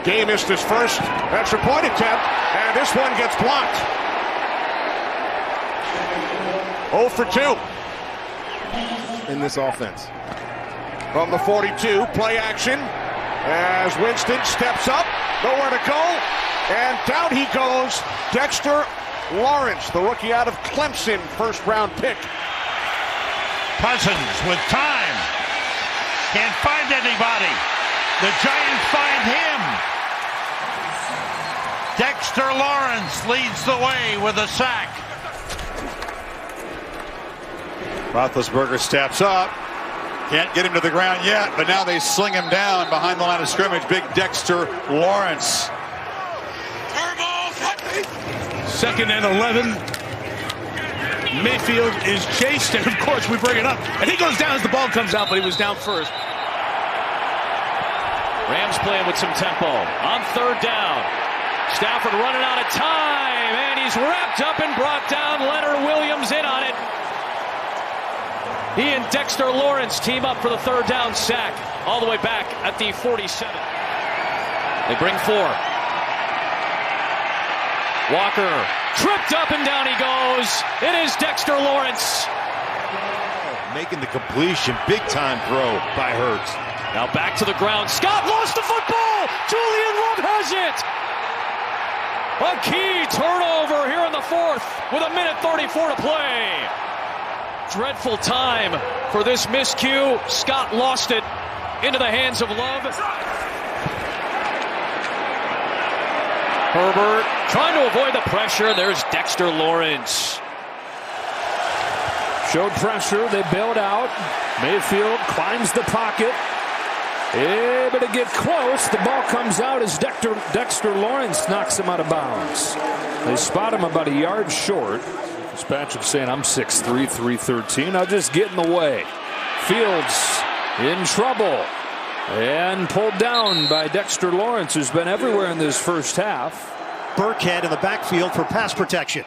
Gay missed his first extra point attempt, and this one gets blocked. 0 for 2 in this offense. From the 42, play action as Winston steps up, nowhere to go, and down he goes. Dexter Lawrence, the rookie out of Clemson, first-round pick. Cousins with time. Can't find anybody. The Giants find him. Dexter Lawrence leads the way with a sack. Roethlisberger steps up. Can't get him to the ground yet, but now they sling him down behind the line of scrimmage. Big Dexter Lawrence. 2nd and 11. Mayfield is chased, and of course we bring it up. And he goes down as the ball comes out, but he was down first. Rams playing with some tempo. On 3rd down. Stafford running out of time, and he's wrapped up and brought down. Leonard Williams in on it. He and Dexter Lawrence team up for the 3rd down sack. All the way back at the 47. They bring 4. Walker tripped up and down he goes. It is Dexter Lawrence. Making the completion. Big time throw by Hurts. Now back to the ground. Scott lost the football. Julian Love has it. A key turnover here in the 4th with 1:34 to play. Dreadful time for this miscue. Scott lost it into the hands of Love. Herbert trying to avoid the pressure. There's Dexter Lawrence. Showed pressure. They bailed out. Mayfield climbs the pocket. Able to get close. The ball comes out as Dexter Lawrence knocks him out of bounds. They spot him about a yard short. Fitzpatrick saying, I'm 6'3", 313. I'll just get in the way. Fields in trouble. And pulled down by Dexter Lawrence, who's been everywhere in this first half. Burkhead in the backfield for pass protection.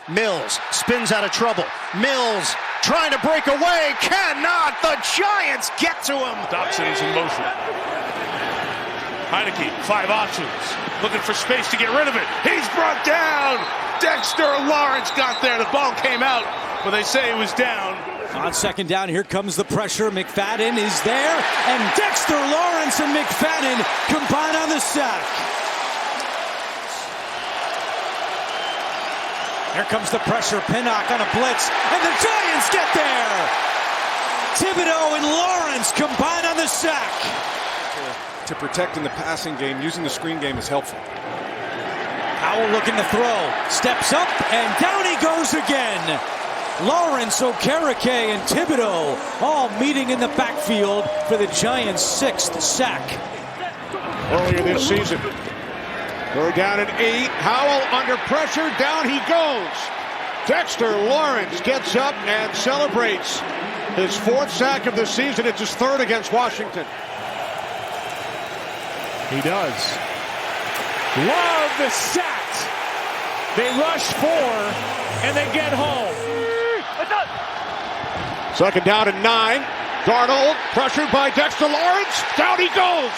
Mills spins out of trouble. Mills trying to break away. Cannot. The Giants get to him. Dobson's in motion. Heineke, 5 options. Looking for space to get rid of it. He's brought down. Dexter Lawrence got there. The ball came out, but they say he was down. On 2nd down, here comes the pressure. McFadden is there, and Dexter Lawrence and McFadden combine on the sack. Here comes the pressure. Pinnock on a blitz, and the Giants get there. Thibodeau and Lawrence combine on the sack. To protect in the passing game, using the screen game is helpful. Powell looking to throw. Steps up, and down he goes again. Lawrence, Okereke, and Thibodeau all meeting in the backfield for the Giants' 6th sack. Earlier this season. 3rd down and 8. Howell under pressure. Down he goes. Dexter Lawrence gets up and celebrates his 4th sack of the season. It's his 3rd against Washington. He does. Love the sack. They rush 4, and they get home. 2nd down and 9. Darnold pressured by Dexter Lawrence. Down he goes.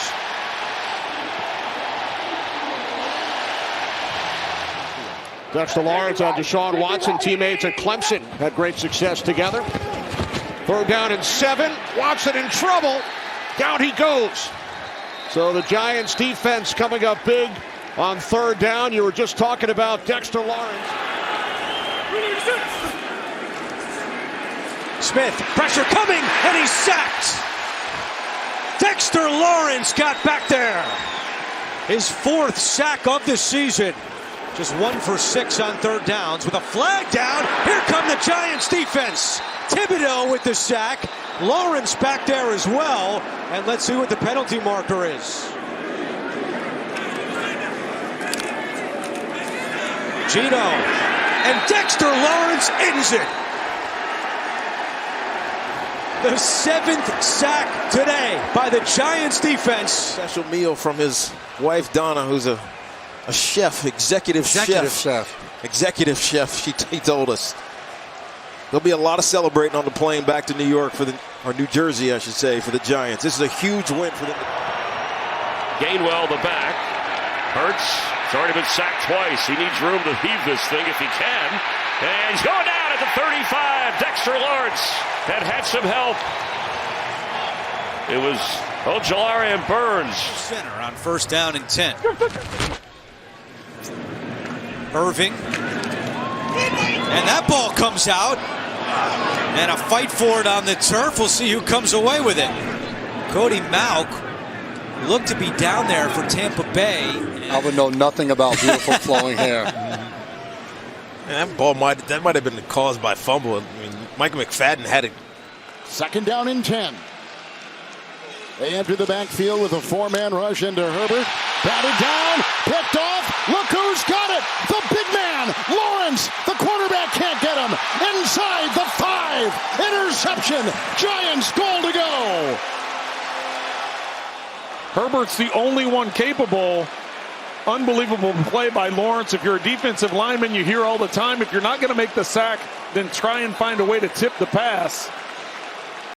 Dexter Lawrence on Deshaun Watson, teammates at Clemson, had great success together. 3rd down and 7. Watson in trouble. Down he goes. So the Giants defense coming up big on 3rd down. You were just talking about Dexter Lawrence. Smith, pressure coming, and he's sacked. Dexter Lawrence got back there. His 4th sack of the season. Just 1 for 6 on 3rd downs with a flag down. Here come the Giants defense. Thibodeau with the sack. Lawrence back there as well. And let's see what the penalty marker is. Gino. And Dexter Lawrence ends it. The 7th sack today by the Giants defense. Special meal from his wife Donna, who's a chef, executive chef. Executive chef, he told us. There'll be a lot of celebrating on the plane back to New York or New Jersey, I should say, for the Giants. This is a huge win for them. Gainwell the back. Hurts. It's already been sacked twice. He needs room to heave this thing if he can. And he's going down at the 35. Dexter Lawrence had some help. It was Ojulari and Burns. Center on 1st down and 10. Irving. And that ball comes out. And a fight for it on the turf. We'll see who comes away with it. Cody Mauk looked to be down there for Tampa Bay. I would know nothing about beautiful flowing hair. And that ball might have been caused by fumble. I mean, Michael McFadden had it. 2nd down and 10. They enter the backfield with a 4-man rush into Herbert. Batted down, picked off. Look who's got it. The big man, Lawrence. The quarterback can't get him. Inside the 5. Interception. Giants goal to go. Herbert's the only one capable. Unbelievable play by Lawrence. If you're a defensive lineman, you hear all the time, if you're not going to make the sack, then try and find a way to tip the pass.